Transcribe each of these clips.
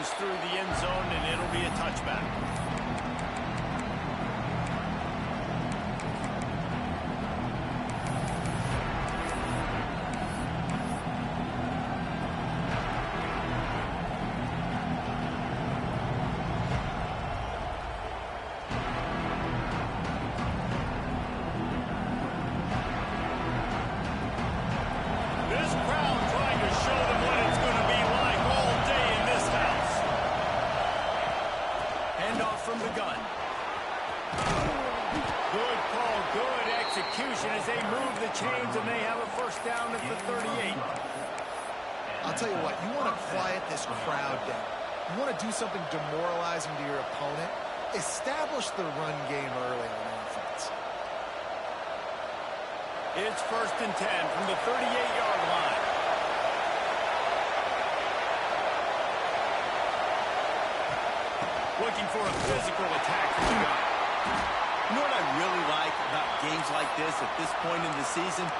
goes through the end zone, and it'll be a touchback. From the gun. Good call, good execution as they move the chains and they have a first down at the 38. I'll tell you what, you want to quiet this crowd down. You want to do something demoralizing to your opponent. Establish the run game early on offense. It's 1st and 10 from the 38-yard line. Looking for a physical attack from the guy. You know what I really like about games like this at this point in the season?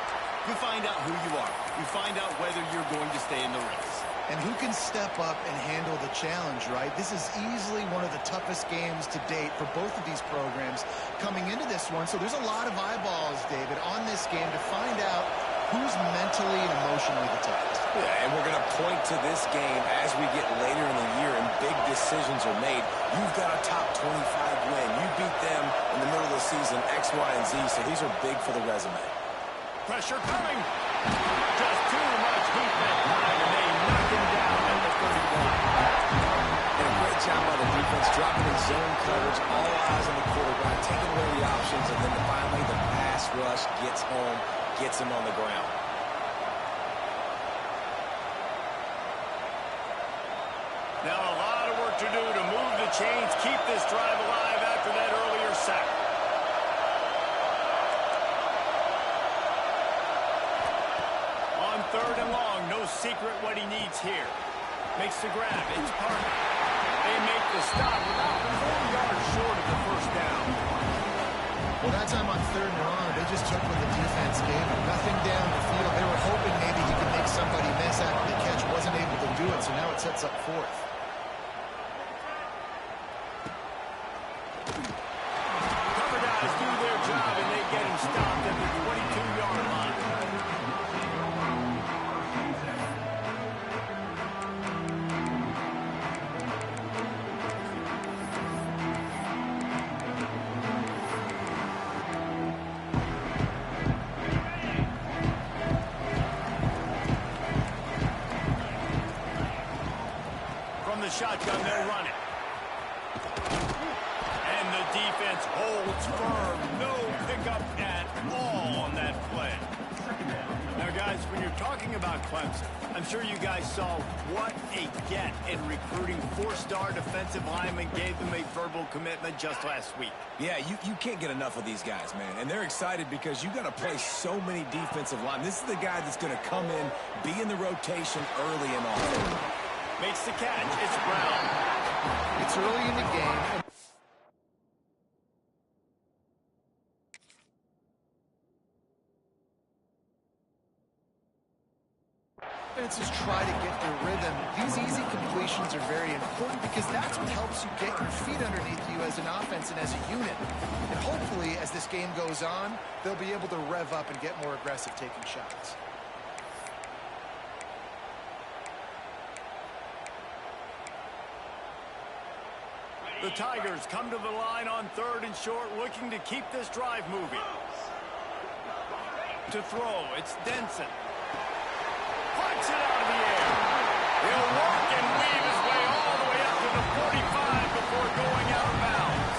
You find out who you are. You find out whether you're going to stay in the race. And who can step up and handle the challenge, right? This is easily one of the toughest games to date for both of these programs coming into this one. So there's a lot of eyeballs, David, on this game to find out who's mentally and emotionally the toughest. Yeah, and we're going to point to this game as we get later in the year and big decisions are made. You've got a top 25 win. You beat them in the middle of the season, X, Y, and Z, so these are big for the resume. Pressure coming. Just too much heat that time, and they knock him down at the 31. And a great job by the defense, dropping in zone coverage, all eyes on the quarterback, taking away the options, and then finally the pass rush gets home, gets him on the ground. Now a lot of work to do to move the chains, keep this drive alive after that earlier sack. On 3rd and long, no secret what he needs here. Makes the grab, it's Parker. They make the stop about 4 yards short of the first down. Well, that time on 3rd and long, they just took what the defense gave them. Nothing down the field. They were hoping maybe he could make somebody miss after the catch. Wasn't able to do it, so now it sets up 4th. Cover guys do their job, and they get him stopped at the 22-yard line. From the shotgun, they'll run it. And the defense holds firm. No pickup at all on that play. Now, guys, when you're talking about Clemson, I'm sure you guys saw what a get in recruiting. 4-star defensive linemen gave them a verbal commitment just last week. Yeah, you can't get enough of these guys, man. And they're excited because you got to play so many defensive linemen. This is the guy that's going to come in, be in the rotation early and often. Makes the catch. It's Brown. It's early in the game. Offenses try to get their rhythm. These easy completions are very important because that's what helps you get your feet underneath you as an offense and as a unit. And hopefully, as this game goes on, they'll be able to rev up and get more aggressive taking shots. The Tigers come to the line on 3rd and short, looking to keep this drive moving. To throw, it's Denson. Plucks it out of the air. He'll walk and weave his way all the way up to the 45 before going out of bounds.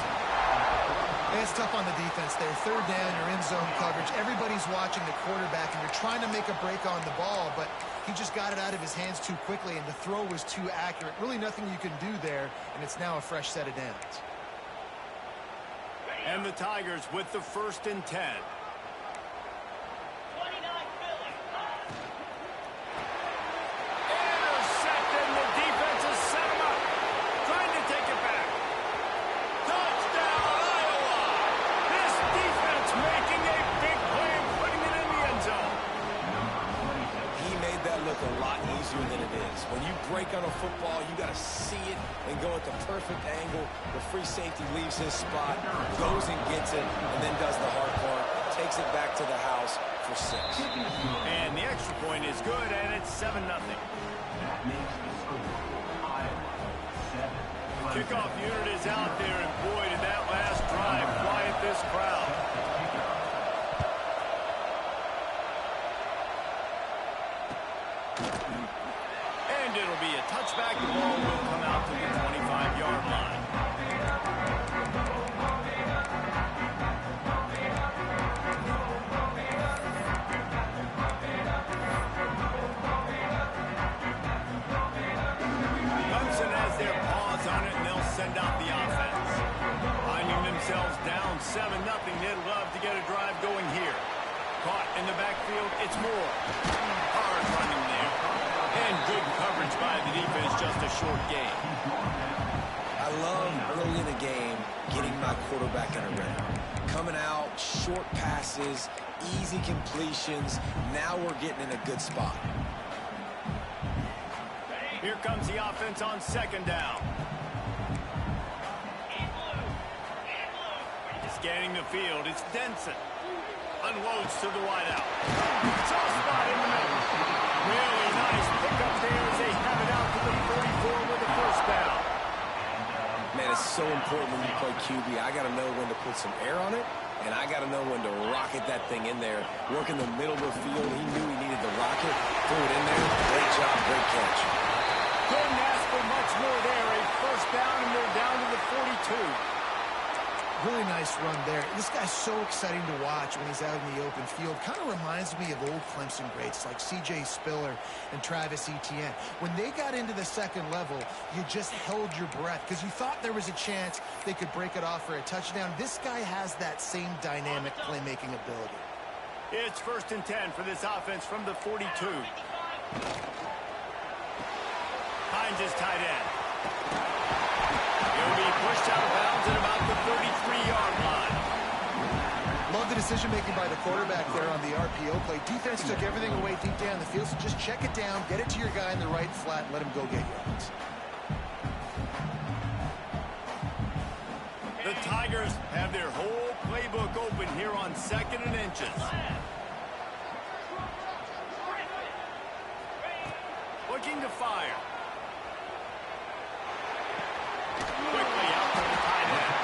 It's tough on the defense there. 3rd down, you're in zone coverage. Everybody's watching the quarterback, and you're trying to make a break on the ball, but he just got it out of his hands too quickly, and the throw was too accurate. Really nothing you can do there, and it's now a fresh set of downs. And the Tigers with the 1st and 10. Intercepted, the defense has set him up. Trying to take it back. Touchdown, Iowa! This defense making a big play and putting it in the end zone. He made that look a lot easier easier than it is. When you break on a football, you got to see it and go at the perfect angle. The free safety leaves his spot, goes and gets it, and then does the hard part, takes it back to the house for 6. And the extra point is good, and it's 7-0. Kickoff unit is out there, and boy, did that last drive quiet this crowd. And it'll be a touchback. The ball will come out to the 25-yard line. Clemson has their paws on it, and they'll send out the offense. Finding themselves down 7-0, they'd love to get a drive going here. Caught in the backfield, it's Moore. Hard running there. And good coverage by the defense, just a short gain. I love early in the game getting my quarterback in a rhythm. Coming out, short passes, easy completions. Now we're getting in a good spot. Here comes the offense on 2nd down. Scanning the field, it's Denson. Unloads to the wideout. Soft spot in the middle. Really nice pickup there as they have it out to the 44 with the first down. Man, it's so important when you play QB. I got to know when to put some air on it, and I got to know when to rocket that thing in there. Work in the middle of the field. He knew he needed the rocket. Threw it in there. Great job, great catch. Couldn't ask for much more there. A first down, and they're down to the 42. Really nice run there. This guy's so exciting to watch when he's out in the open field. Kind of reminds me of old Clemson greats like C.J. Spiller and Travis Etienne. When they got into the second level, you just held your breath because you thought there was a chance they could break it off for a touchdown. This guy has that same dynamic playmaking ability. It's 1st and 10 for this offense from the 42. Hines is tight end. He'll be pushed out of bounds at about the 33-yard line. Love the decision-making by the quarterback there on the RPO play. Defense took everything away deep down the field, so just check it down, get it to your guy in the right flat, and let him go get yards. The Tigers have their whole playbook open here on 2nd and inches. Looking to fire. Quickly out to the tight end.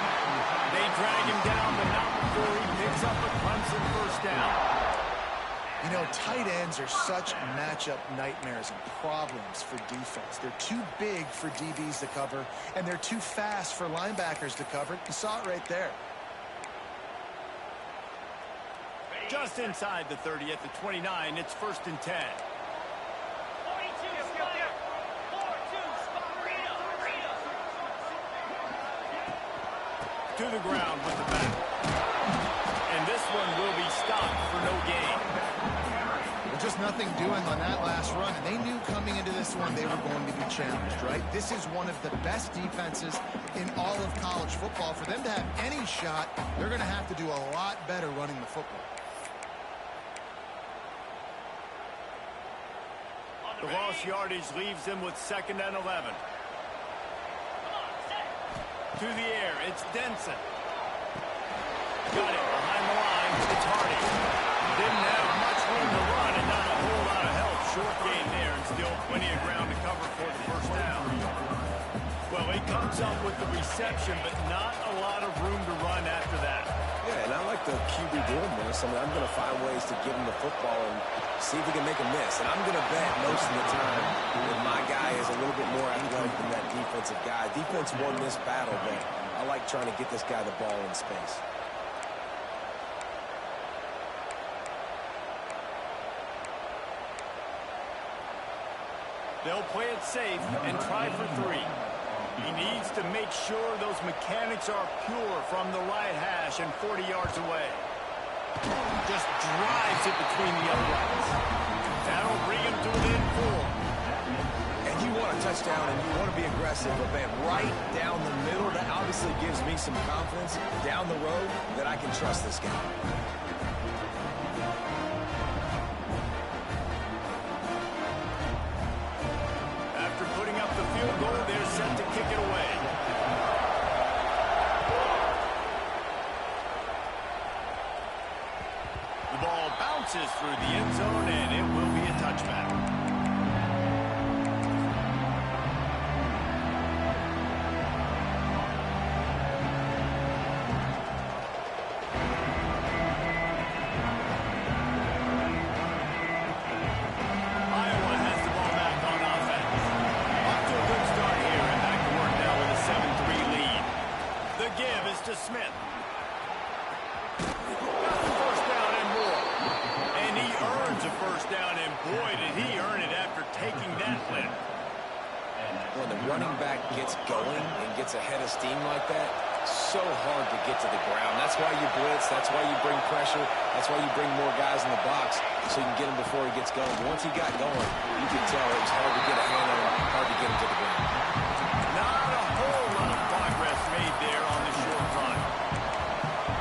They drag him down, but not before he picks up a Clemson first down. You know, tight ends are such matchup nightmares and problems for defense. They're too big for DBs to cover, and they're too fast for linebackers to cover. You saw it right there. Just inside the 30 at the 29, it's 1st and 10. To the ground with the back. And this one will be stopped for no gain. Well, just nothing doing on that last run, and they knew coming into this one they were going to be challenged, right? This is one of the best defenses in all of college football. For them to have any shot, they're going to have to do a lot better running the football. The lost yardage leaves them with 2nd and 11. To the air, it's Denson. Got it behind the line. It's Hardy. Didn't have much room to run and not a whole lot of help. Short gain there and still plenty of ground to cover for the first down. Well, he comes up with the reception, but not a lot of room to run after that. Yeah, and I like the QB doing this. I mean, I'm going to find ways to give him the football and see if he can make a miss. And I'm going to bet most of the time that my guy is a little bit more athletic than that defensive guy. Defense won this battle, but I like trying to get this guy the ball in space. They'll play it safe and try for 3. He needs to make sure those mechanics are pure from the right hash and 40 yards away. Just drives it between the uprights. That'll bring him to within 4. And you want a touchdown and you want to be aggressive, but man, right down the middle, that obviously gives me some confidence down the road that I can trust this guy. The ball bounces through the end zone, and it will be a touchback. Smith. Got the first down and more. And he earns a first down, and boy, did he earn it after taking that lift. When the running back gets going and gets ahead of steam like that, so hard to get to the ground. That's why you blitz. That's why you bring pressure. That's why you bring more guys in the box so you can get him before he gets going. But once he got going, you could tell it was hard to get a hand on him, hard to get him to the ground. Not a whole lot of progress made there on the short run.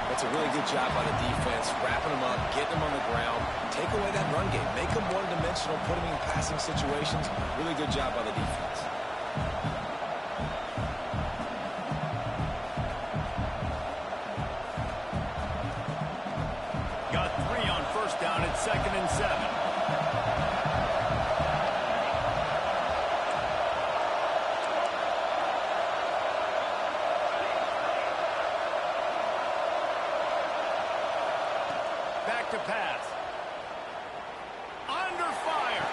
That's a really good job by the defense, wrapping them up, getting them on the ground. Take away that run game. Make them one-dimensional, put them in passing situations. Really good job by the defense. Got 3 on first down at 2nd and 7. To pass. Under fire.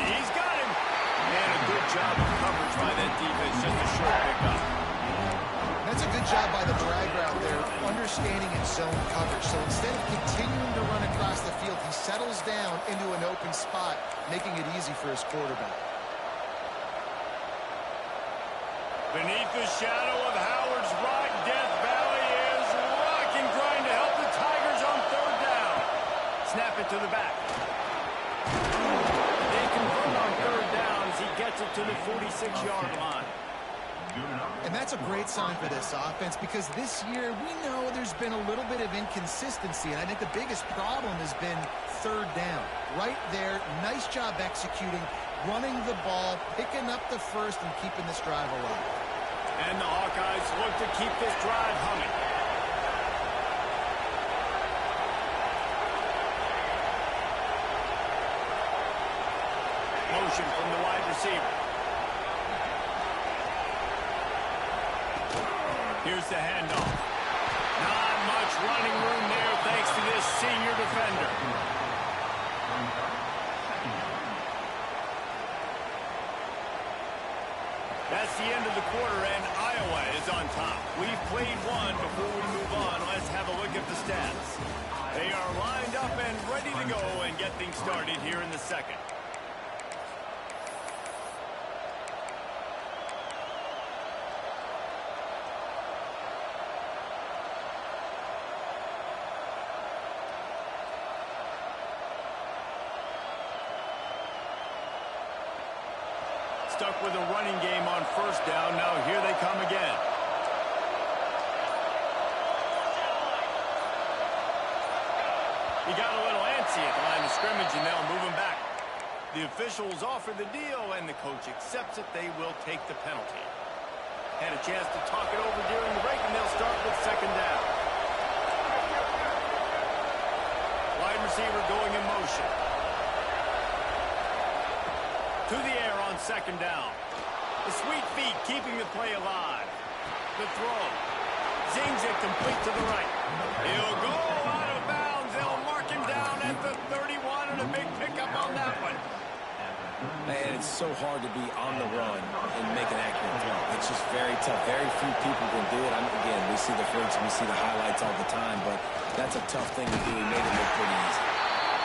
He's got him. Man, a good job of coverage by that defense. Just a short pickup. That's a good job by the drag route there, understanding its zone coverage. So instead of continuing to run across the field, he settles down into an open spot, making it easy for his quarterback. Beneath the shadow of Howard's rock, Death Valley is rocking, trying to help the Tigers on 3rd down. Snap it to the back. They convert on 3rd down as he gets it to the 46-yard line. And that's a great sign for this offense because this year we know there's been a little bit of inconsistency, and I think the biggest problem has been 3rd down. Right there, nice job executing, running the ball, picking up the first, and keeping this drive alive. And the Hawkeyes look to keep this drive humming. Motion from the wide receiver. Here's the handoff. Not much running room there thanks to this senior defender. That's the end of the quarter, and Iowa is on top. We've played one. Before we move on, let's have a look at the stats. They are lined up and ready to go and get things started here in the second. Stuck with a running game on first down. Now here they come again. He got a little antsy at the line of scrimmage, and they'll move him back. The officials offer the deal, and the coach accepts it. They will take the penalty. Had a chance to talk it over during the break, and they'll start with 2nd down. Wide receiver going in motion. To the air on 2nd down. The sweet feet keeping the play alive. The throw. Zings it complete to the right. He'll go out of bounds. They'll mark him down at the 31, and a big pickup on that one. Man, it's so hard to be on the run and make an accurate throw. It's just very tough. Very few people can do it. Again, we see the flicks, we see the highlights all the time, but that's a tough thing to do. He made it look pretty easy.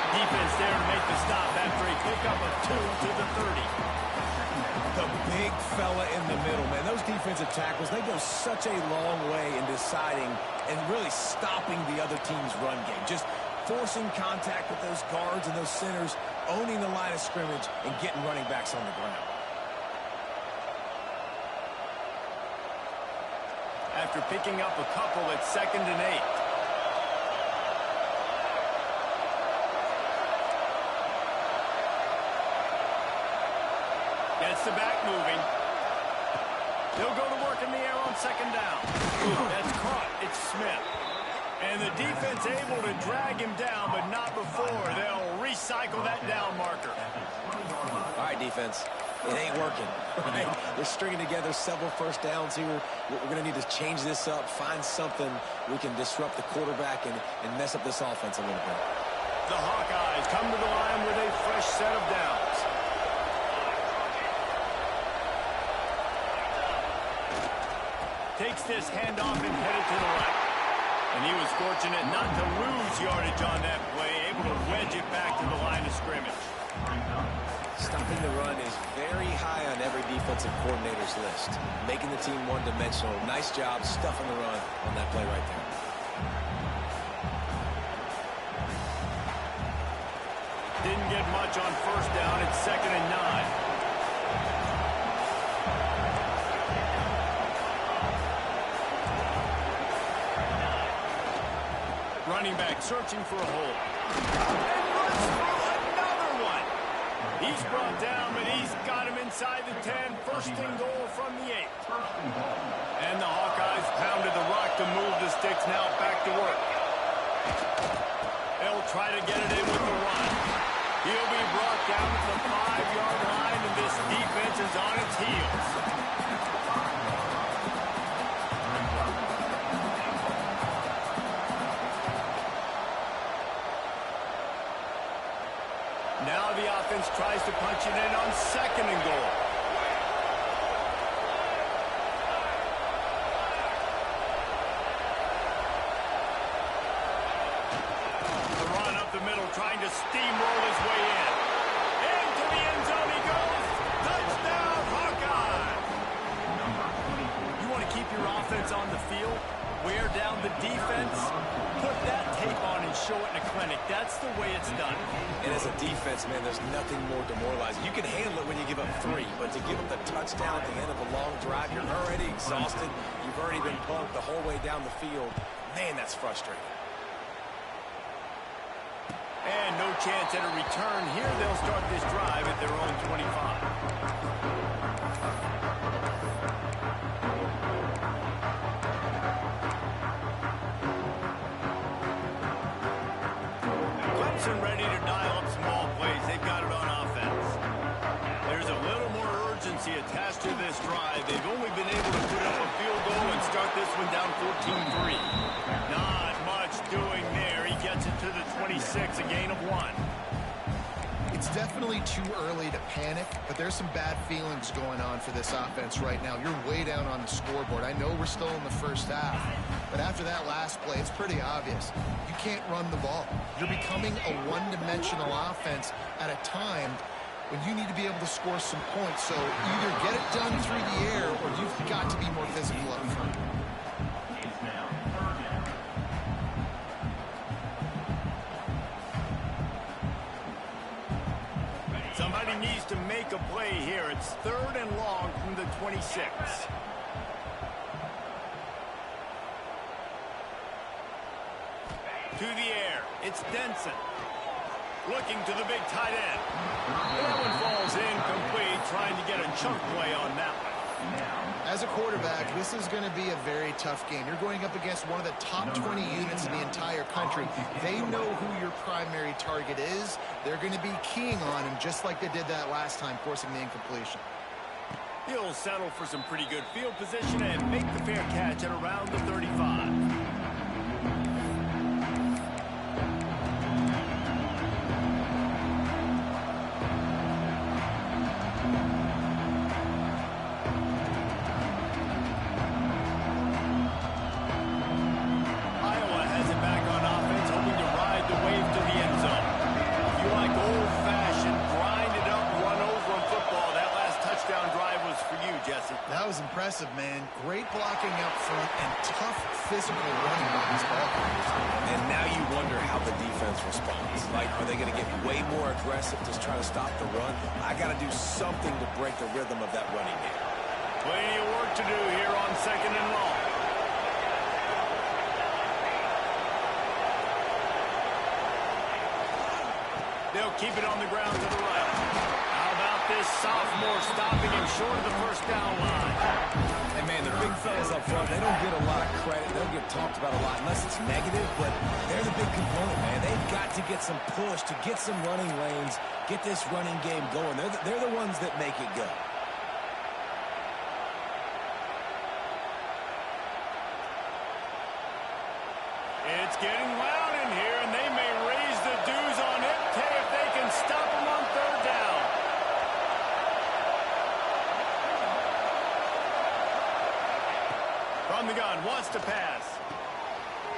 Defense there to make the stop after a pickup of 2 to the 30. The big fella in the middle, man. Those defensive tackles, they go such a long way in deciding and really stopping the other team's run game. Just forcing contact with those guards and those centers, owning the line of scrimmage, and getting running backs on the ground. After picking up a couple at 2nd and 8. Gets the back moving. They'll go to work in the air on 2nd down. That's caught. It's Smith. And the defense able to drag him down, but cycle that down marker. All right, defense. It ain't working, right? They're stringing together several first downs here. We're going to need to change this up, find something we can disrupt the quarterback and mess up this offense a little bit. The Hawkeyes come to the line with a fresh set of downs. Takes this handoff and headed to the right. And he was fortunate not to lose yardage on that play, able to wedge it back to the line of scrimmage. Stopping the run is very high on every defensive coordinator's list. Making the team one-dimensional. Nice job stuffing the run on that play right there. Didn't get much on first down. It's 2nd and 9. Running back searching for a hole. And runs through another one. He's brought down, but he's got him inside the 10. First and goal from the 8. And the Hawkeyes pounded the rock to move the sticks. Now back to work. They'll try to get it in with the run. He'll be brought down to the 5-yard line, and this defense is on its heels. Now the offense tries to punch it in on 2nd and goal. The run up the middle, trying to steamroll his way in. Into the end zone he goes. Touchdown, Hawkeye! You want to keep your offense on the field? Wear down the defense? Put that tape on and show it in a clinic. That's the way it's done. And as a defense, man, there's nothing more demoralizing. You can handle it when you give up 3, but to give up the touchdown at the end of a long drive, you're already exhausted. You've already been punked the whole way down the field. Man, that's frustrating. And no chance at a return here. They'll start this drive at their own 25. Clemson ready to dial up some ball plays. They've got it on offense. There's a little more urgency attached to this drive. They've only been able to put up a field goal and start this one down 14-3. Not much doing there. He gets it to the 26, a gain of 1. It's definitely too early to panic, but there's some bad feelings going on for this offense right now. You're way down on the scoreboard. I know we're still in the first half, but after that last play, it's pretty obvious. You can't run the ball. You're becoming a one-dimensional offense at a time when you need to be able to score some points. So either get it done through the air or you've got to be more physical up front. Somebody needs to make a play here. It's 3rd and long from the 26. To the air. It's Denson. Looking to the big tight end. That one falls incomplete, trying to get a chunk play on that one. As a quarterback, this is going to be a very tough game. You're going up against one of the top 20 units in the entire country. They know who your primary target is. They're going to be keying on him just like they did that last time, forcing the incompletion. He'll settle for some pretty good field position and make the fair catch at around the 35. That was impressive, man. Great blocking up front and tough physical running by these ball players. And now you wonder how the defense responds. Like, are they going to get way more aggressive to try to stop the run? I got to do something to break the rhythm of that running game. Plenty of work to do here on 2nd and long. They'll keep it on the ground to the right. How about this sophomore stopping him short of the first down line? And Man, the big fellas up front, they don't get a lot of credit. They don't get talked about a lot unless it's negative, but they're the big component, man. They've got to get some push, to get some running lanes, get this running game going. They're the ones that make it go. It's getting loud in here, and they may raise the dues on MK if they can stop them on third down. From the gun, wants to pass.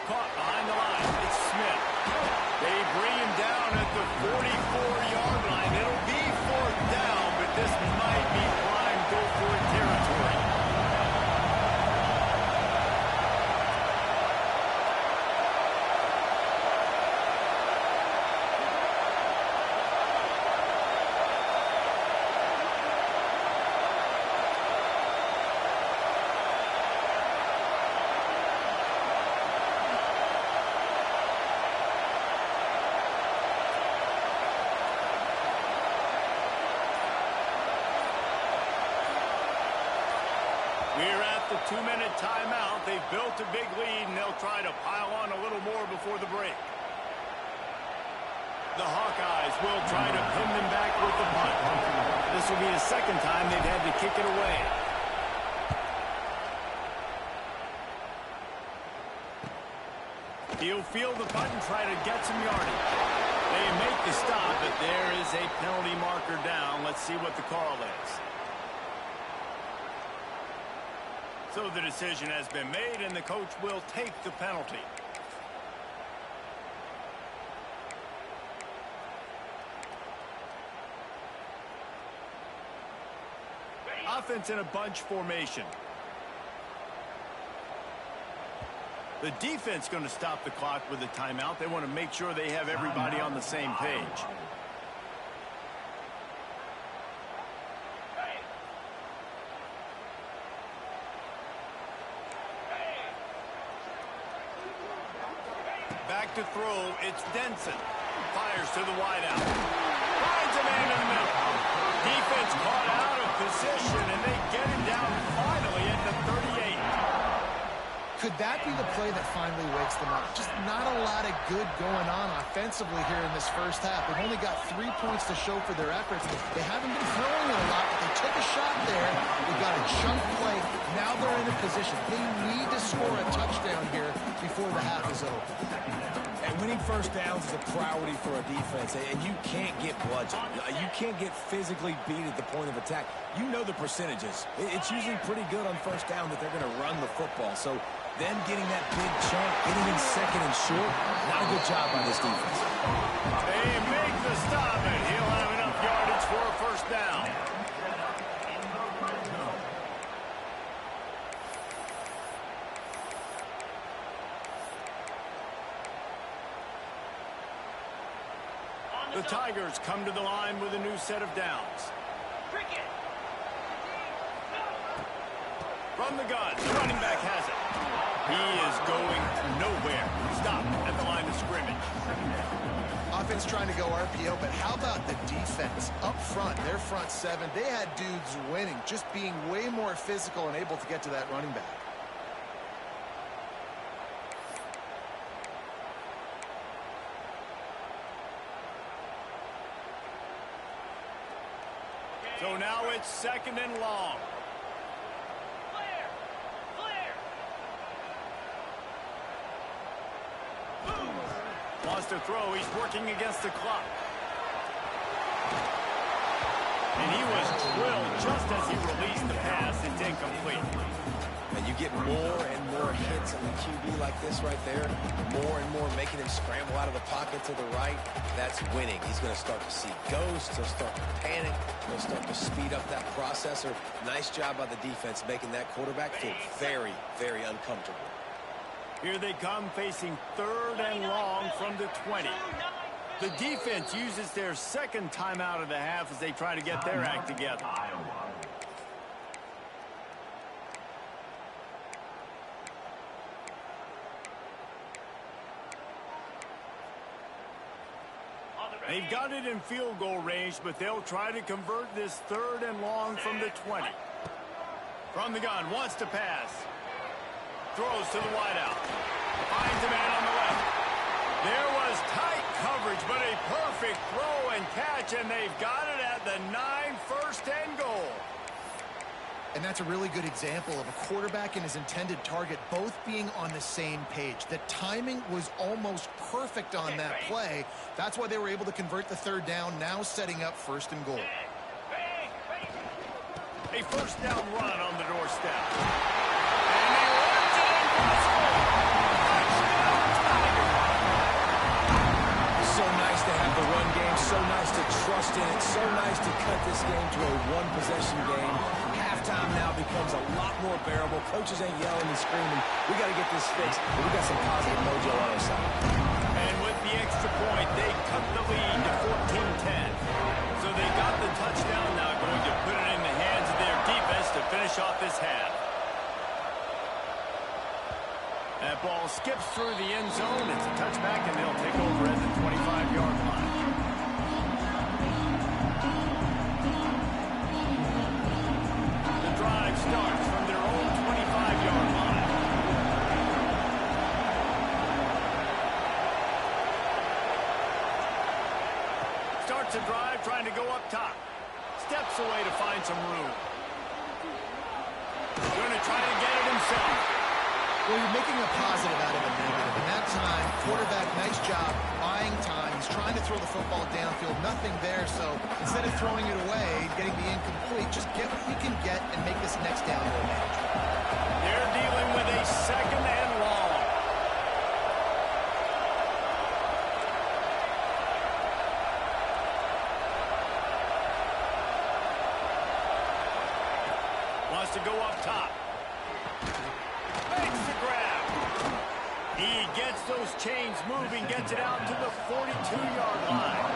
Caught behind the line. It's Smith. They bring him down at the 44-yard line. It'll be fourth down, but this might be prime go-for-it territory. We're at the 2-minute timeout. They've built a big lead, and they'll try to pile on a little more before the break. The Hawkeyes will try to pin them back with the punt. This will be the second time they've had to kick it away. He'll field the punt and try to get some yardage. They make the stop, but there is a penalty marker down. Let's see what the call is. So the decision has been made, and the coach will take the penalty. Offense in a bunch formation. The defense going to stop the clock with a timeout. They want to make sure they have everybody on the same page. Back to throw, it's Denson. Fires to the wideout. Finds a man in the middle. Defense caught out of position, and they get him down finally at the 38. Could that be the play that finally wakes them up? Just not a lot of good going on offensively here in this first half. They've only got 3 points to show for their efforts. They haven't been throwing it a lot, but they took a shot there. They got a chunk play. Now they're in a position. They need to score a touchdown here before the half is over. And winning first downs is a priority for a defense, and you can't get bludgeoned. You can't get physically beat at the point of attack. You know the percentages. It's usually pretty good on first down that they're going to run the football. So them getting that big chunk, getting in second and short, not a good job by this defense. They make the stop, and he'll have enough yardage for a first down. The Tigers come to the line with a new set of downs. From the gun, the running back has it. He is going nowhere. Stop at the line of scrimmage. Offense trying to go RPO, but how about the defense? Up front, their front seven, they had dudes winning, just being way more physical and able to get to that running back. So now it's second and long. Wants to throw. He's working against the clock. And he was drilled just as he released the pass. It's incomplete. And you get more and more hits on the QB like this right there. More and more making him scramble out of the pocket to the right. That's winning. He's going to start to see ghosts. He'll start to panic. He'll start to speed up that processor. Nice job by the defense making that quarterback feel very, very uncomfortable. Here they come facing third and long from the 20. The defense uses their second timeout of the half as they try to get their act together. They've got it in field goal range, but they'll try to convert this third and long from the 20. From the gun, wants to pass. Throws to the wideout. Finds a man on the left. There was tight coverage, but a perfect throw and catch, and they've got it at the 9, first and goal. And that's a really good example of a quarterback and his intended target both being on the same page. The timing was almost perfect on that play. That's why they were able to convert the third down, now setting up first and goal. A first down run on the doorstep. And he runs it in for the score. Touchdown, Tigers! So nice to have the run game, so nice to trust in it, so nice to cut this game to a one-possession game. Halftime now becomes a lot more bearable. Coaches ain't yelling and screaming. We got to get this fixed, but we got some positive mojo on our side. And with the extra point, they cut the lead to 14-10. So they got the touchdown, now going to put it in the hands of their defense to finish off this half. That ball skips through the end zone. It's a touchback, and they'll take over at the 25-yard line. The drive starts from their own 25-yard line. Starts a drive trying to go up top. Steps away to find some room. Going to try to get it himself. Well, you're making a positive out of a negative. In that time, quarterback, nice job, buying time. He's trying to throw the football downfield. Nothing there, so instead of throwing it away, getting the incomplete, just get what you can get and make this next down more manageable. They're dealing with a second and long. Wants to go up top. Makes the grab. He gets those chains moving, gets it out to the 42-yard line.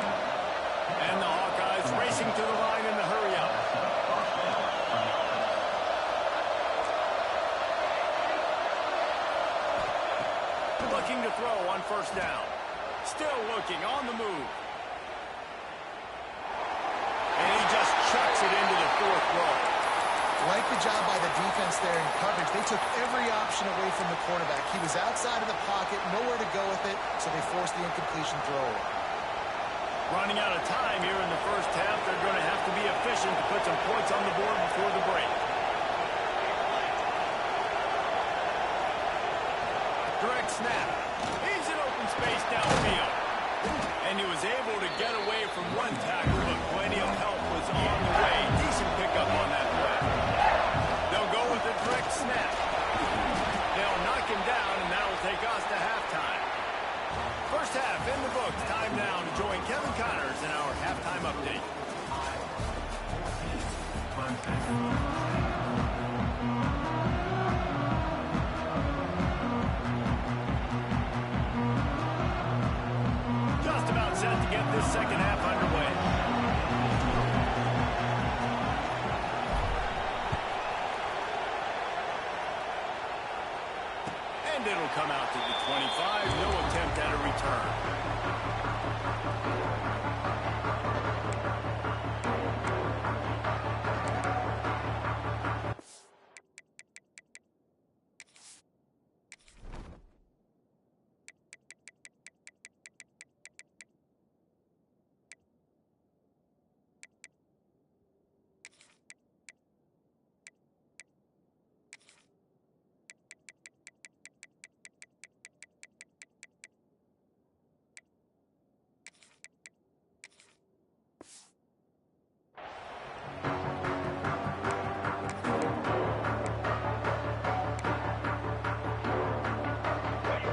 And the Hawkeyes racing to the line in the hurry-up. Looking to throw on first down. Still looking on the move. And he just chucks it into the fourth row. Like the job by the defense there in coverage. They took every option away from the quarterback. He was outside of the pocket, nowhere to go with it, so they forced the incompletion throw. Running out of time here in the first half. They're going to have to be efficient to put some points on the board before the break. Direct snap. He's in open space downfield. And he was able to get away from one tackle, but plenty of help was on the way. Decent pickup on that play. They'll go with a direct snap. They'll knock him down, and that'll take us to halftime. First half in the books. Time now to join Kevin Connors in our halftime update. Just about set to get this second half underway. And it'll come out to the 25. No attempt at a return.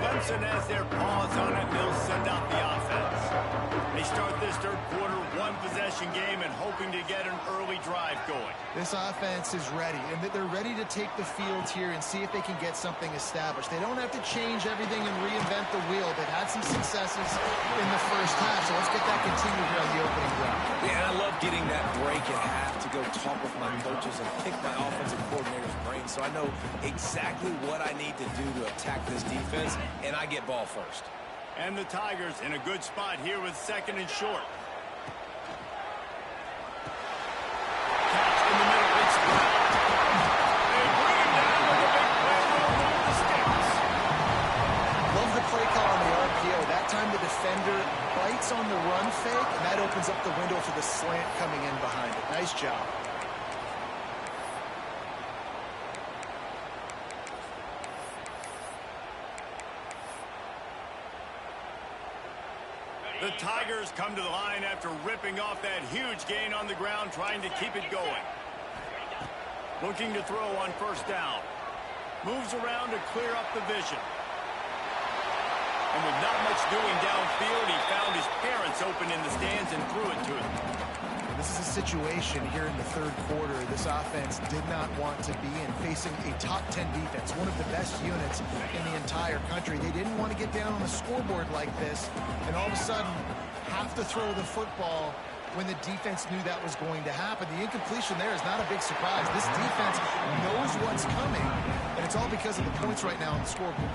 Clemson has their paws on it, and they'll send out the offense. They start this third quarter one-possession game and hoping to get an early drive going. This offense is ready, and they're ready to take the field here and see if they can get something established. They don't have to change everything and reinvent the wheel. They've had some successes in the first half, so let's get that continued here on the opening drive. Yeah, and I love getting that break at half to go talk with my coaches and pick my offensive coordinator's brain so I know exactly what I need to do to attack this defense, and I get ball first. And the Tigers in a good spot here with second and short. Catch in the middle, it's ground. waits on the run fake, and that opens up the window for the slant coming in behind it. Nice job. The Tigers come to the line after ripping off that huge gain on the ground, trying to keep it going. Looking to throw on first down. Moves around to clear up the vision. And with not much doing downfield, he found his parents open in the stands and threw it to him. This is a situation here in the third quarter this offense did not want to be in, facing a top 10 defense, one of the best units in the entire country. They didn't want to get down on the scoreboard like this, and all of a sudden have to throw the football when the defense knew that was going to happen. The incompletion there is not a big surprise. This defense knows what's coming, and it's all because of the points right now on the scoreboard.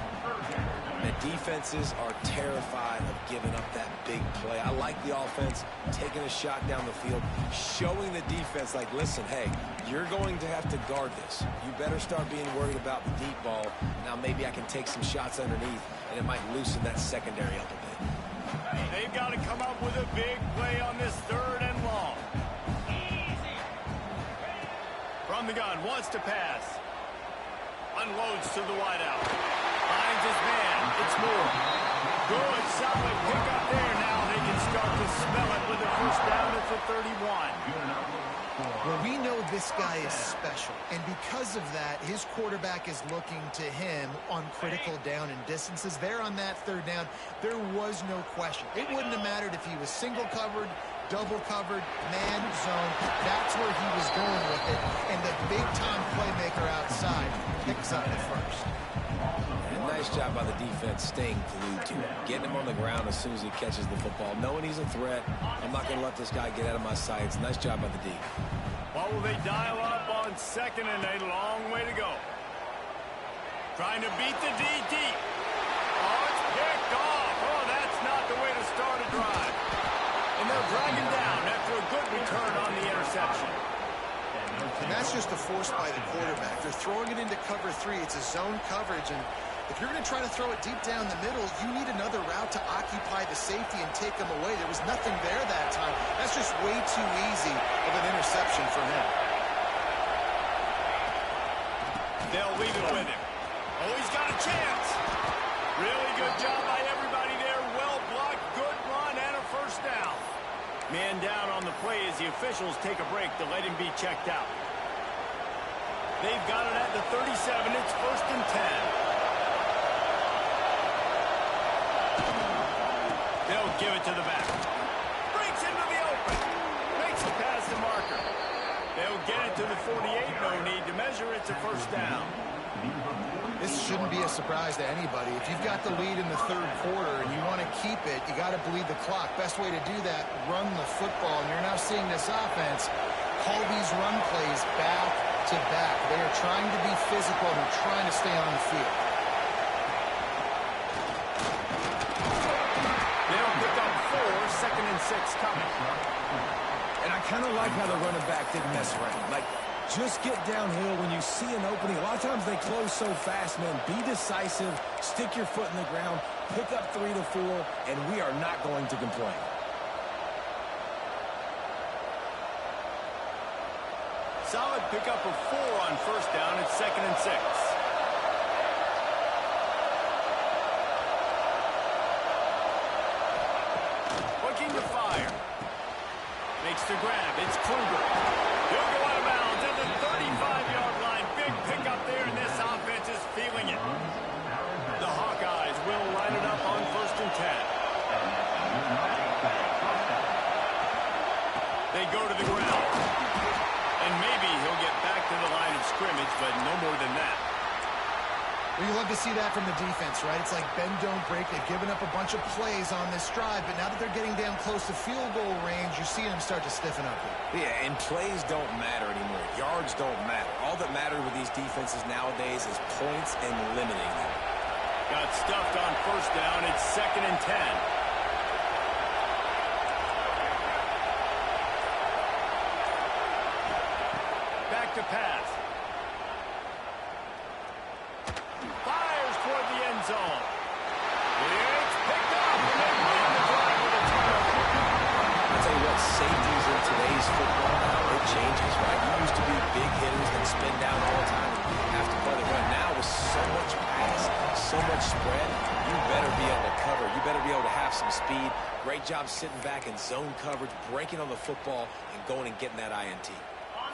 The defenses are terrified of giving up that big play. I like the offense taking a shot down the field, showing the defense, like, listen, hey, you're going to have to guard this. You better start being worried about the deep ball. Now maybe I can take some shots underneath, and it might loosen that secondary up a bit. They've got to come up with a big play on this third and long. From the gun, wants to pass. Unloads to the wideout. Finds his man. It's Moore. Good, solid pickup there. Now they can start to smell it with a first down at the 31. Well, we know this guy is special, and because of that, his quarterback is looking to him on critical down and distances. There on that third down, there was no question. It wouldn't have mattered if he was single covered, double covered, man zone. That's where he was going with it, and the big-time playmaker outside picks up the first. And nice job by the defense staying glued to him, getting him on the ground as soon as he catches the football, knowing he's a threat. I'm not going to let this guy get out of my sights. Nice job by the D. What will they dial up on second and a long way to go? Trying to beat the D deep. Oh, it's picked off. Oh, that's not the way to start a drive. And they'll drag him down after a good return on the interception. And that's just a force by the quarterback. They're throwing it into cover three. It's a zone coverage, and if you're going to try to throw it deep down the middle, you need another route to occupy the safety and take them away. There was nothing there that time. That's just way too easy of an interception for him. They'll leave it with him. Oh, he's got a chance. Really good job by everybody there. Well blocked, good run, and a first down. Man down on the play as the officials take a break to let him be checked out. They've got it at the 37. It's first and 10. They'll give it to the back. Breaks into the open. Makes a pass to Marker. They'll get it to the 48. No need to measure. It's a first down. This shouldn't be a surprise to anybody. If you've got the lead in the third quarter and you want to keep it, you got to bleed the clock. Best way to do that, run the football. And you're now seeing this offense call these run plays back to back. They are trying to be physical. They're trying to stay on the field. They'll pick up 4, second and 6 coming. And I kind of like how the running back didn't mess around. Like, just get downhill when you see an opening. A lot of times they close so fast, man. Be decisive, stick your foot in the ground, pick up 3 to 4, and we are not going to complain. Solid pickup of 4 on first down. It's second and 6. Looking to fire. Makes the grab. It's Kruger. He'll go out of bounds at the 35-yard line. Big pickup there, and this offense is feeling it. The Hawkeyes will line it up on first and 10. They go to the ground. And maybe he'll get back to the line of scrimmage, but no more than that. Well, you love to see that from the defense, right? It's like bend, don't break. They've given up a bunch of plays on this drive, but now that they're getting damn close to field goal range, you're seeing them start to stiffen up here. Yeah, and plays don't matter anymore. Yards don't matter. All that matters with these defenses nowadays is points and limiting them. Got stuffed on first down. It's second and 10. Back to pass. Fires toward the end zone. It's picked up, and they win the drive with a turnover. about safeties in today's football now, it changes, right? You used to be big hitters that spin down all the time and have to play the run. Now with so much pass, so much spread, you better be able to cover. You better be able to have some speed. Great job sitting back in zone coverage, breaking on the football, and going and getting that INT.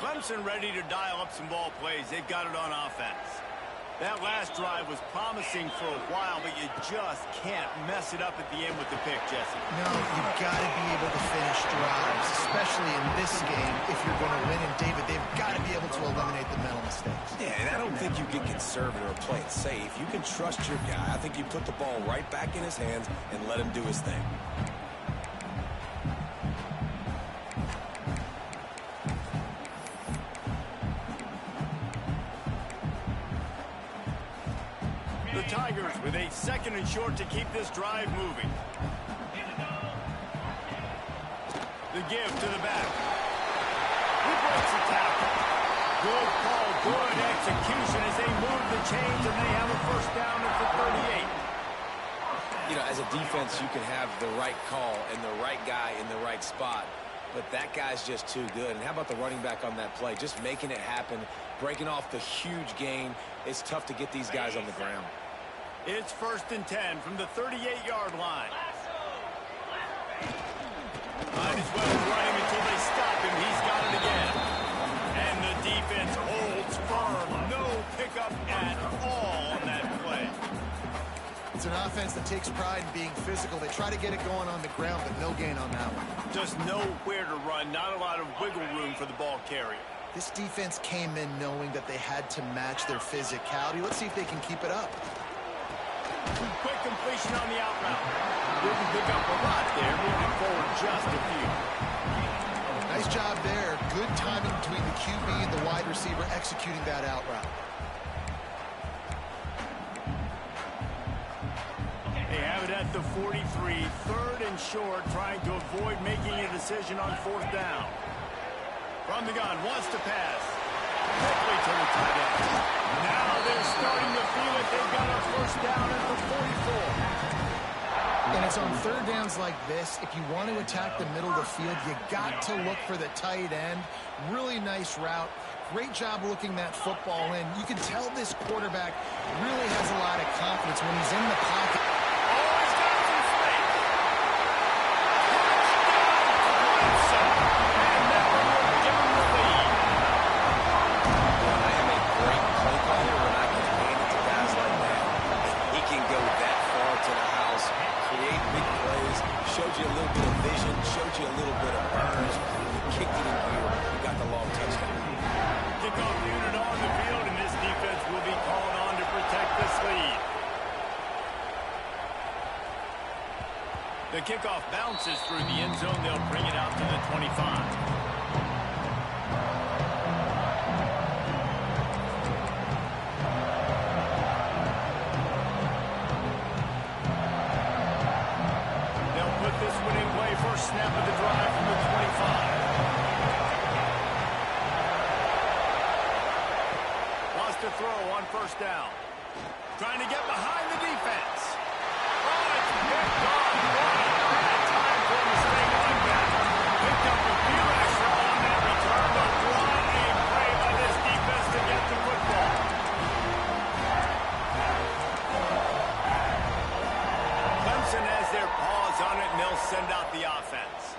Clemson ready to dial up some ball plays. They've got it on offense. That last drive was promising for a while, but you just can't mess it up at the end with the pick, Jesse. No, you've got to be able to finish drives, especially in this game if you're going to win. And, David, they've got to be able to eliminate the mental mistakes. Yeah, and I don't think you get conservative or play it safe. You can trust your guy. I think you put the ball right back in his hands and let him do his thing. The Tigers with a 2nd and short to keep this drive moving. The give to the back. He breaks the tackle. Good call, good execution as they move the chains, and they have a first down at the 38. You know, as a defense, you can have the right call and the right guy in the right spot, but that guy's just too good. And how about the running back on that play? Just making it happen, breaking off the huge gain. It's tough to get these guys on the ground. It's 1st and 10 from the 38-yard line. Might as well run him until they stop him. He's got it again. And the defense holds firm. No pickup at all on that play. It's an offense that takes pride in being physical. They try to get it going on the ground, but no gain on that one. Just nowhere to run. Not a lot of wiggle room for the ball carrier. This defense came in knowing that they had to match their physicality. Let's see if they can keep it up. Quick completion on the out route. Didn't pick up a lot there, moving forward just a few. Nice job there. Good timing between the QB and the wide receiver executing that out route. They have it at the 43, 3rd and short, trying to avoid making a decision on 4th down. From the gun, wants to pass. Quickly to the tight end. Now they're starting to feel it. They've got a first down at the 44. And it's on 3rd downs like this. If you want to attack the middle of the field, you got to look for the tight end. Really nice route. Great job looking that football in. You can tell this quarterback really has a lot of confidence when he's in the pocket. Always got some space. Touchdown, Clemson. And that one will give him the lead. I am a great play caller when I can hand it to guys like that. He can go that far to the house, create big plays, showed you a little bit of vision, showed you a little bit of burns. He kicked it in here, got the long touchdown. Kickoff unit on the field, and this defense will be called on to protect this lead. The kickoff bounces through the end zone. They'll bring it out to the 25. First snap of the drive from the 25. Wants to throw on 1st down. Trying to get behind the defense. Oh, it's picked off. What a bad time for a mistake like that. Picked up a few extra on that return, but what a play by this defense to get the football. Clemson has their paws on it, and they'll send out the offense.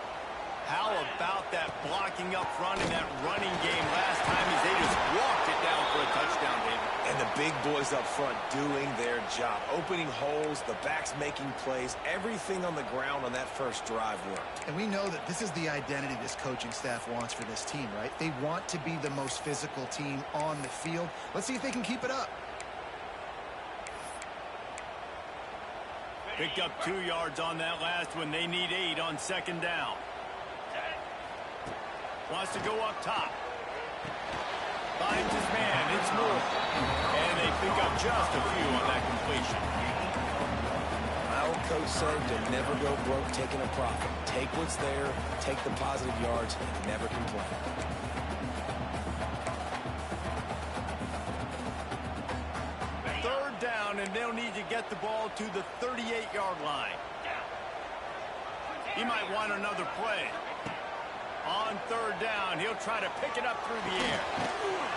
How about that blocking up front in that running game last time as they just walked it down for a touchdown, David? And the big boys up front doing their job. Opening holes, the backs making plays, everything on the ground on that first drive worked. And we know that this is the identity this coaching staff wants for this team, right? They want to be the most physical team on the field. Let's see if they can keep it up. Picked up 2 yards on that last one. They need 8 on 2nd down. Wants to go up top. Finds his man. It's Moore. And they pick up just a few on that completion. My old coach said to never go broke taking a profit. Take what's there, take the positive yards, and never complain. And they'll need to get the ball to the 38-yard line. He might want another play. On third down, he'll try to pick it up through the air.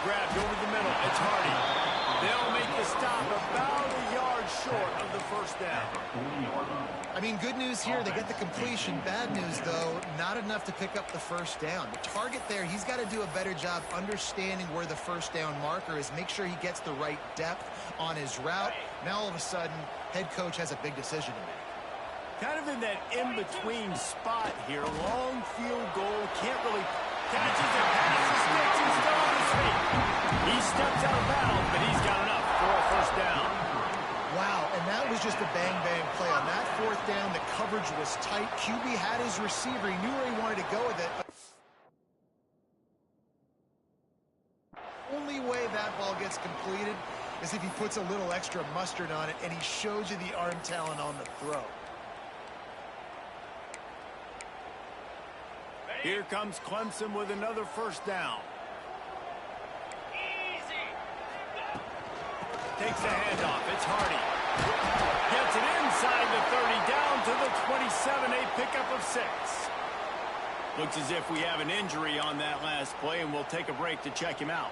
Grabbed over the middle. It's Hardy. They'll make the stop about a yard short of the first down. I mean, good news here, they get the completion. Bad news, though, not enough to pick up the first down. The target there, he's got to do a better job understanding where the first down marker is, make sure he gets the right depth on his route. Now, all of a sudden, head coach has a big decision to make. Kind of in that in-between spot here. Long field goal. Can't really catches it. Passes sticks. He's still on his feet. He steps out of bounds, but he's got enough for a first down. Wow, and that was just a bang-bang play. On that fourth down, the coverage was tight. QB had his receiver. He knew where he wanted to go with it. The only way that ball gets completed is if he puts a little extra mustard on it, and he shows you the arm talent on the throw. Here comes Clemson with another first down. Takes the handoff. It's Hardy. Gets it inside the 30, down to the 27, a pickup of 6. Looks as if we have an injury on that last play, and we'll take a break to check him out.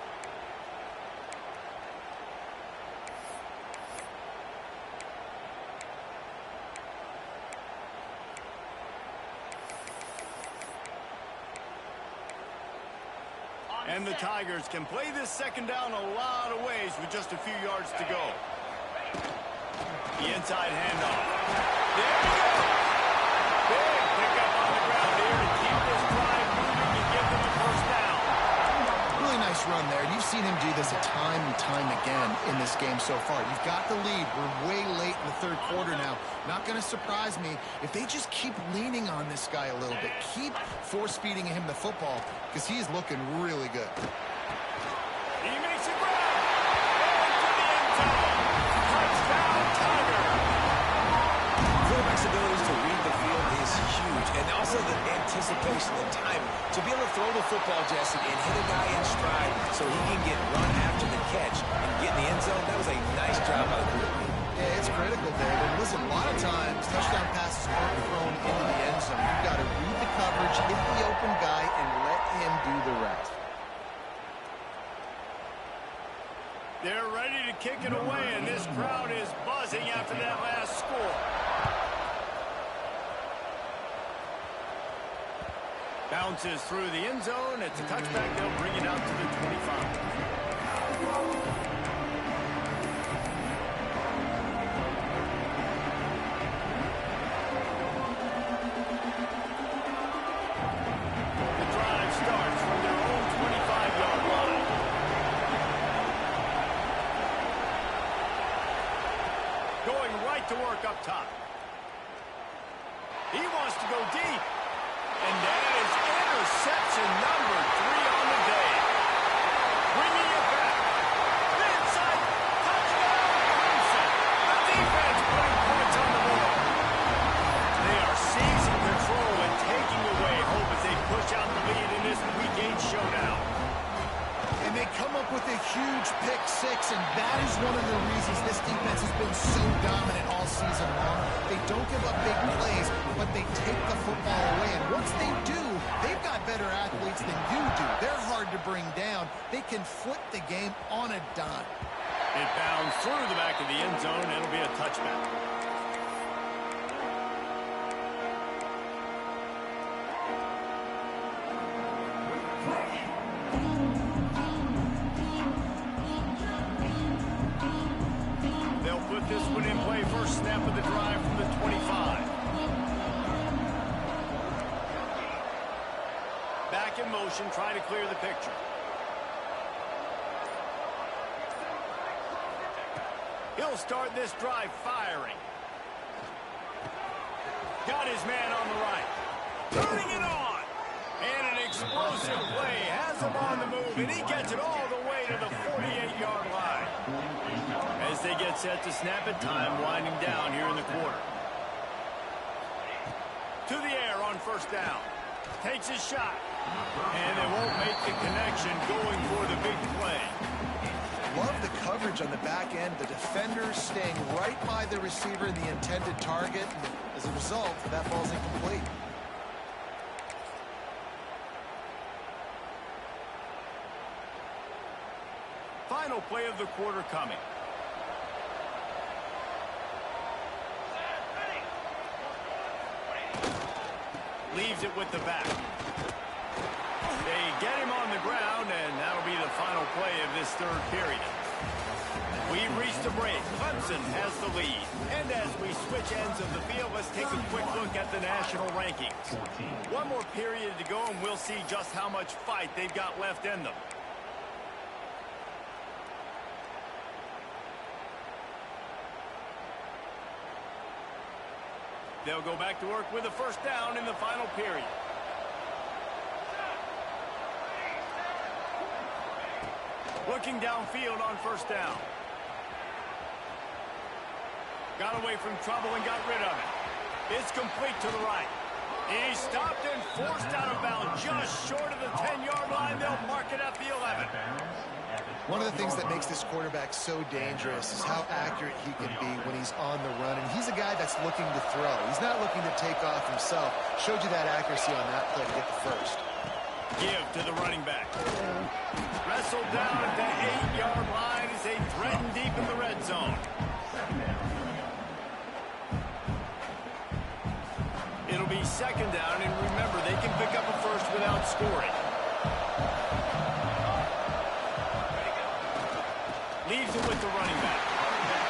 And the Tigers can play this second down a lot of ways with just a few yards to go. The inside handoff. There we go. Big pickup on the ground here to keep this drive moving and give them a first down. Really nice run there. You've seen him do this time and time again in this game so far. You've got the lead. We're way late in the third quarter now. Not going to surprise me if they just keep leaning on this guy a little bit. Keep force-feeding him the football because he's looking really good. He makes a grab. Into the end zone. Touchdown, Tiger. Quarterback's abilities to read the field is huge, and also the anticipation and timing to be able to throw the football, Jesse, and hit a guy in stride so he can get run after the catch and get in the end zone. That was a nice job by the quarterback. Yeah, it's critical, David. Listen, a lot of times touchdown passes aren't thrown into the end zone. You've got to read the coverage, hit the open guy, and let him do the rest. They're ready to kick it away, and this crowd is buzzing after that last score. Bounces through the end zone. It's a touchback. They'll bring it out to the 25. To work up top. He wants to go deep. And that is interception number 3 on the day. Bringing it back. Inside. Touchdown, Clemson. The defense putting points on the board. They are seizing control and taking away hope as they push out the lead in this Week 8 showdown. And they come up with a huge pick 6, and that is one of the reasons this defense has been so dominant all season long. They don't give up big plays, but they take the football away. And once they do, they've got better athletes than you do. They're hard to bring down. They can flip the game on a dime. It bounds through the back of the end zone. It'll be a touchback. This one in play, first snap of the drive from the 25. Back in motion, trying to clear the picture. He'll start this drive firing. Got his man on the right. Turning it on. And an explosive play. Has him on the move, and he gets it all the way to the 48-yard line. As they get set to snap it, time winding down here in the quarter. To the air on first down. Takes his shot. And they won't make the connection going for the big play. Love the coverage on the back end. The defenders staying right by the receiver, the intended target. As a result, that ball's incomplete. final play of the quarter coming. Leaves it with the back. They get him on the ground, and that'll be the final play of this third period. We've reached a break. Clemson has the lead. And as we switch ends of the field, let's take a quick look at the national rankings. One more period to go, and we'll see just how much fight they've got left in them. They'll go back to work with a first down in the final period. Looking downfield on first down. Got away from trouble and got rid of it. It's complete to the right. He stopped and forced out of bounds just short of the 10-yard line. They'll mark it at the 11. One of the things that makes this quarterback so dangerous is how accurate he can be when he's on the run. And he's a guy that's looking to throw. He's not looking to take off himself. Showed you that accuracy on that play to get the first. Give to the running back. Wrestled down at the 8-yard line as they threaten deep in the red zone. It'll be second down, and remember, they can pick up a first without scoring. Leaves it with the running back.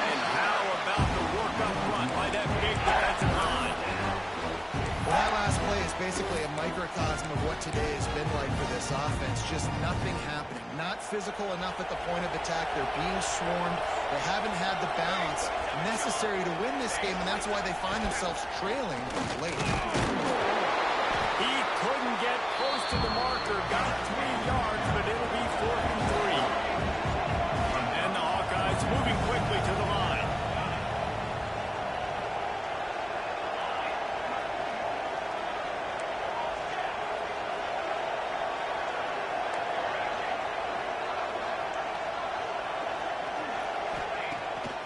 And how about the work up front by that big defensive line? Well, that last play is basically a microcosm of what today has been like for this offense. Just nothing happening. Not physical enough at the point of attack. They're being swarmed. They haven't had the balance necessary to win this game, and that's why they find themselves trailing late. He couldn't get close to the marker. Got 3 yards, but it'll be 4th and 3. And the Hawkeyes moving quickly to the line.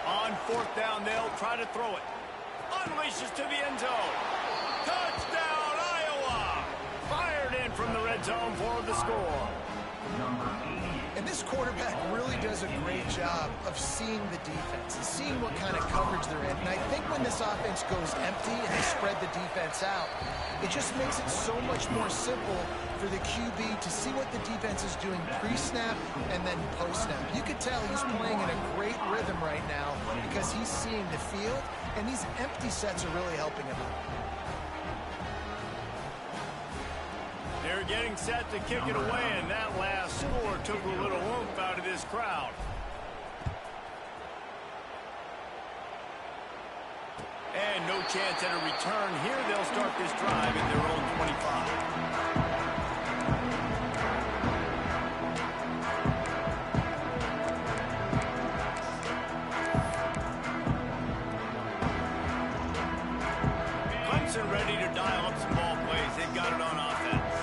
On 4th down, they'll try to throw it. Unleashes to the end zone. Touchdown, Iowa! Fired in from the red zone for the score. And this quarterback really does a great job of seeing the defense and seeing what kind of coverage they're in. And I think when this offense goes empty and they spread the defense out, it just makes it so much more simple for the QB to see what the defense is doing pre-snap and then post-snap. You could tell he's playing in a great rhythm right now because he's seeing the field, and these empty sets are really helping him out. They're getting set to kick it away, and that last score took a little oomph out of this crowd. And no chance at a return here. They'll start this drive at their own 25. Clemson ready to dial up some ball plays. They've got it on offense.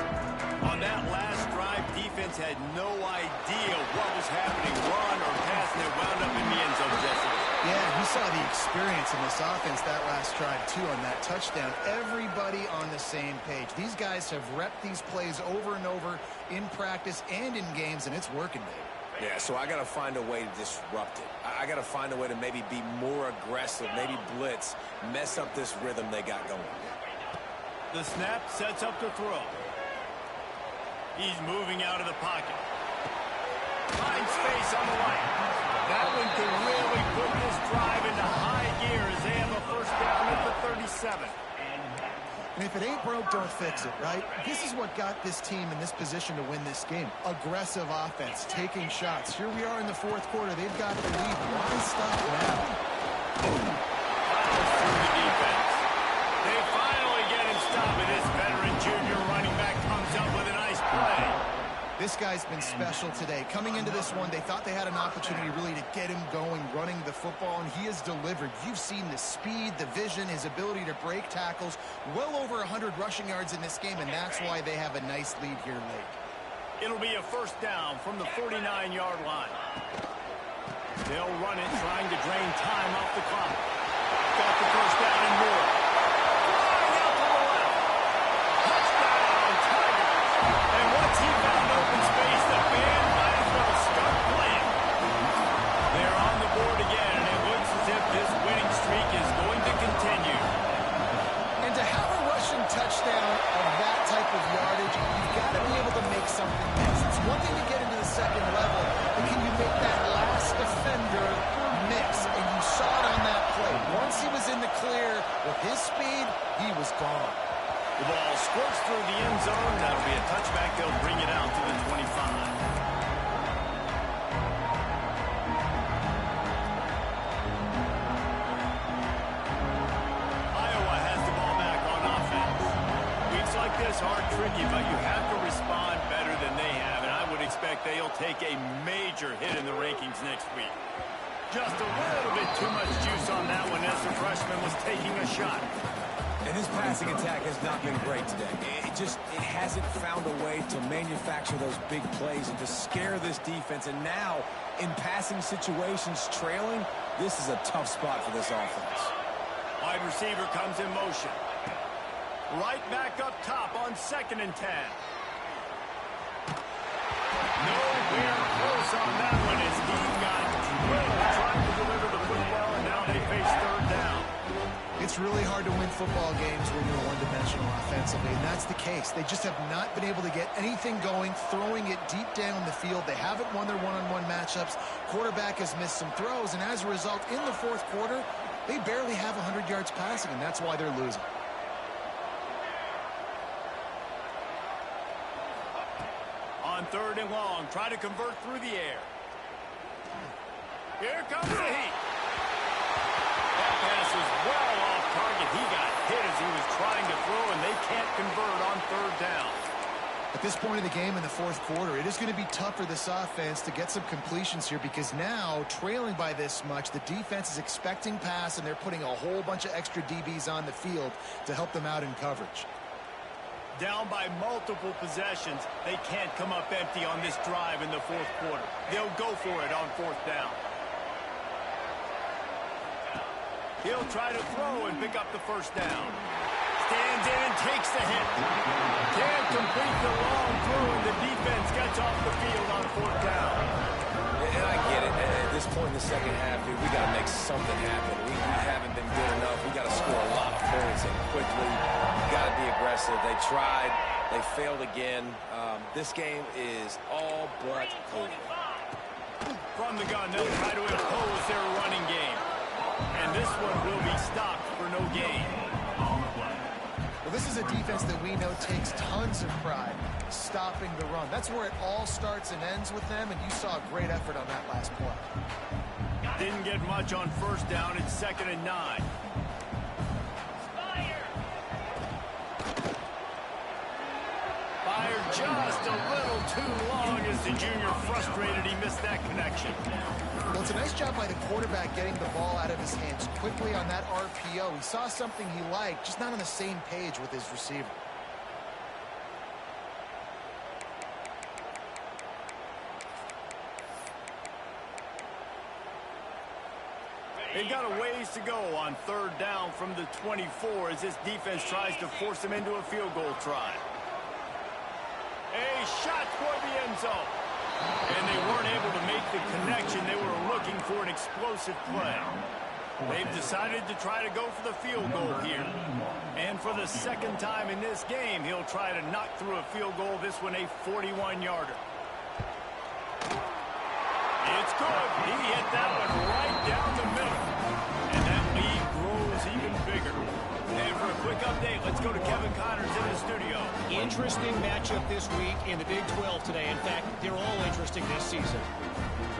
On that last drive, defense had no idea what was happening, run or pass, and they wound up in the end zone, Jesse. Yeah, you saw the experience in this offense that last drive, too, on that touchdown. Everybody on the same page. These guys have repped these plays over and over in practice and in games, and it's working, baby. Yeah, so I got to find a way to disrupt it. I got to find a way to maybe be more aggressive, maybe blitz, mess up this rhythm they got going. The snap sets up the throw. He's moving out of the pocket. Finds space on the right. That one can really put this drive into high gear as they have a first down at the 37. And if it ain't broke, don't fix it, right? This is what got this team in this position to win this game. Aggressive offense, taking shots. Here we are in the fourth quarter. They've got the lead. Why stop now? Fouls through the defense. They finally get him stopped, and this veteran junior running back comes up with a nice play. This guy's been special today. Coming into this one, they thought they had an opportunity really to get him going, running the football, and he has delivered. You've seen the speed, the vision, his ability to break tackles. Well over 100 rushing yards in this game, and that's why they have a nice lead here late. It'll be a first down from the 49-yard line. They'll run it, trying to drain time off the clock. Got the first down and more. Flying out to the left. Touchdown, Tigers. And once he found open space, the band might as well start playing. Floats through the end zone. That'll be a touchback. They'll bring it out to the 25. Are tricky, but you have to respond better than they have, and I would expect they'll take a major hit in the rankings next week. Just a little bit too much juice on that one as the freshman was taking a shot. And his passing attack has not been great today. It hasn't found a way to manufacture those big plays and to scare this defense. And now, in passing situations, trailing, this is a tough spot for this offense. Wide receiver comes in motion. Right back up top on 2nd and 10. Nowhere close on that one as he got trying to deliver the football, and now they face 3rd down. It's really hard to win football games when you're one-dimensional offensively, and that's the case. They just have not been able to get anything going, throwing it deep down the field. They haven't won their one-on-one matchups. Quarterback has missed some throws, and as a result, in the 4th quarter, they barely have 100 yards passing, and that's why they're losing. On 3rd and long, try to convert through the air. Here comes the heat. That pass is well off target. He got hit as he was trying to throw, and they can't convert on 3rd down. At this point in the game in the 4th quarter, it is going to be tough for this offense to get some completions here because now, trailing by this much, the defense is expecting pass, and they're putting a whole bunch of extra DBs on the field to help them out in coverage. Down by multiple possessions, they can't come up empty on this drive in the 4th quarter. They'll go for it on 4th down. He'll try to throw and pick up the 1st down. Stands in and takes the hit. Can't complete the long throw, and the defense gets off the field on 4th down. And I get it. At this point in the 2nd half, dude, we got to make something happen. We haven't been good enough. We got to score a lot of points and quickly. We got to be aggressive. They tried. They failed again. This game is all but over. From the gun, they'll try to impose their running game. And this one will be stopped for no gain. Well, this is a defense that we know takes tons of pride stopping the run. That's where it all starts and ends with them, and you saw a great effort on that last play. Didn't get much on 1st down. It's 2nd and 9. Fired just a little too long as the junior frustrated. He missed that connection. Well, it's a nice job by the quarterback getting the ball out of his hands quickly on that RPO. He saw something he liked, just not on the same page with his receiver. They've got a ways to go on 3rd down from the 24 as this defense tries to force them into a field goal try. A shot for the end zone. And they weren't able to make the connection. They were looking for an explosive play. They've decided to try to go for the field goal here. And for the 2nd time in this game, he'll try to knock through a field goal. This one a 41-yarder. It's good. He hit that one right down the middle. And that lead grows even bigger. And for a quick update, let's go to Kevin Connors in the studio. Interesting matchup this week in the Big 12 today. In fact, they're all interesting this season.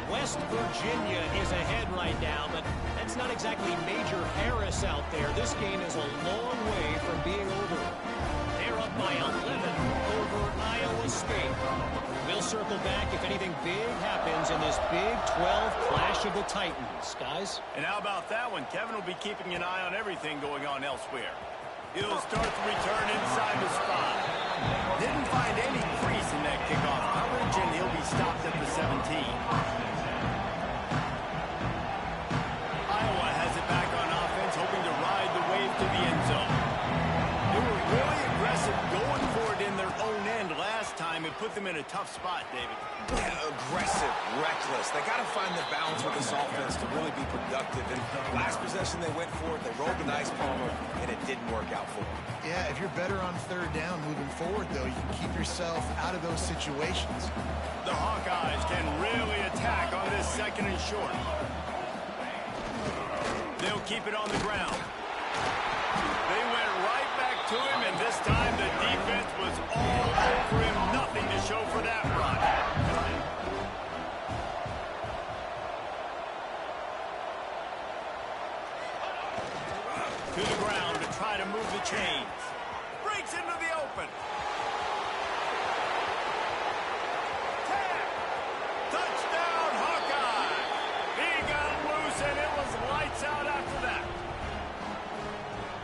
West Virginia is ahead right now, but that's not exactly Major Harris out there. This game is a long way from being over. They're up by 11 over Iowa State. We'll circle back if anything big happens in this Big 12 Clash of the Titans. Guys? And how about that one? Kevin will be keeping an eye on everything going on elsewhere. He'll start the return inside the spot. Didn't find any crease in that kickoff coverage, and he'll be stopped at the 17. Iowa has it back on offense, hoping to ride the wave to the end zone. They were really aggressive going for it in their own end last time. It put them in a tough spot, David. Yeah, aggressive, reckless. They got to find the balance with this offense to really be productive. And last possession they went for it, they rolled the dice, Palmer, and it didn't work out for them. Yeah, if you're better on 3rd down moving forward, though, you can keep yourself out of those situations. The Hawkeyes can really attack on this 2nd and short. They'll keep it on the ground. They went right back to him, and this time the defense was all over him. Nothing to show for that run. To the ground to try to move the chains. Breaks into the open. Touchdown, Hawkeye! He got loose, and it was lights out after that.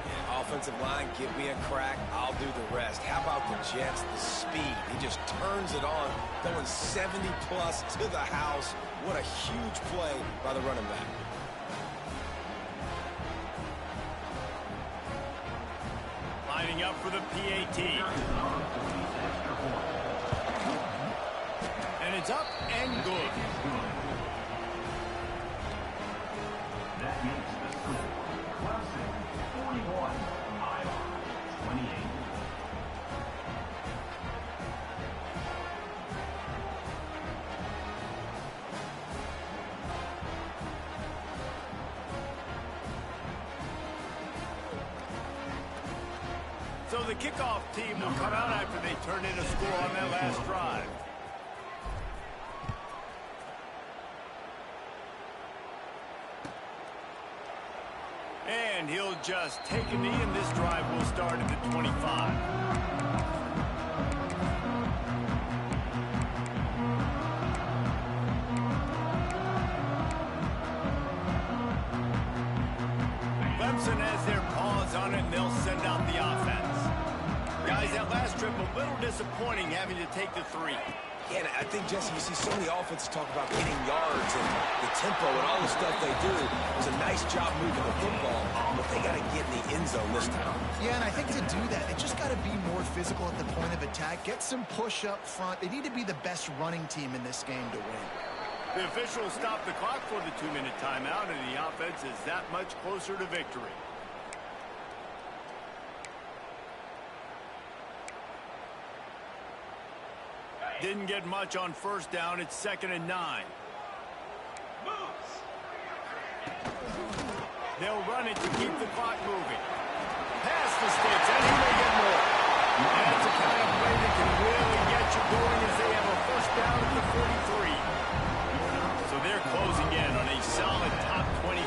Yeah, offensive line, give me a crack. I'll do the rest. How about the Jets? The speed. He just turns it on, going 70-plus to the house. What a huge play by the running back. Lining up for the PAT. And it's up and good. That makes the score Clemson 41, Iowa 28. So the kickoff team will come out after they turn in a score on that last drive. And he'll just take a knee, and this drive will start at the 25. Clemson has their paws on it, and they'll send out the offense. Guys, that last trip, a little disappointing having to take the 3. Yeah, and I think, Jesse, you see so many offenses talk about getting yards and the tempo and all the stuff they do. It was a nice job moving the football, but they got to get in the end zone this time. Yeah, and I think to do that, they just got to be more physical at the point of attack, get some push up front. They need to be the best running team in this game to win. The officials stop the clock for the 2-minute timeout, and the offense is that much closer to victory. Didn't get much on first down. It's 2nd and 9. They'll run it to keep the clock moving. Pass the sticks, and he may get more. That's the kind of play that can really get you going as they have a first down at the 43. So they're closing in on a solid top 25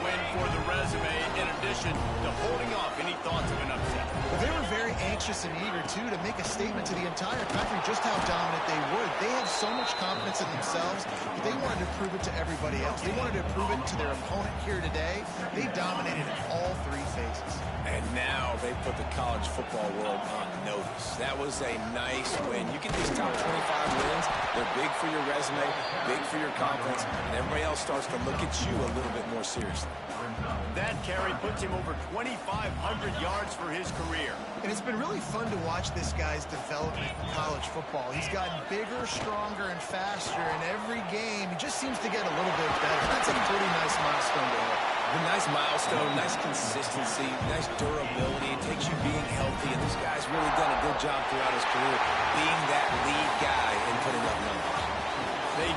win for the resume, in addition to holding off any thoughts of an upset. Well, they were very anxious and eager, too, to make a statement to the entire country just how dominant they would. They had so much confidence in themselves, but they wanted to prove it to everybody else. They wanted to prove it to their opponent here today. They dominated in all 3 phases. And now they put the college football world on notice. That was a nice win. You get these top 25 wins, they're big for your resume, big for your confidence, and everybody else starts to look at you a little bit more seriously. That carry puts him over 2,500 yards for his career. And it's been really fun to watch this guy's development in college football. He's gotten bigger, stronger, and faster in every game. He just seems to get a little bit better. That's a pretty nice milestone to hit. A nice milestone, nice consistency, nice durability. It takes you being healthy, and this guy's really done a good job throughout his career being that lead guy and putting up numbers. They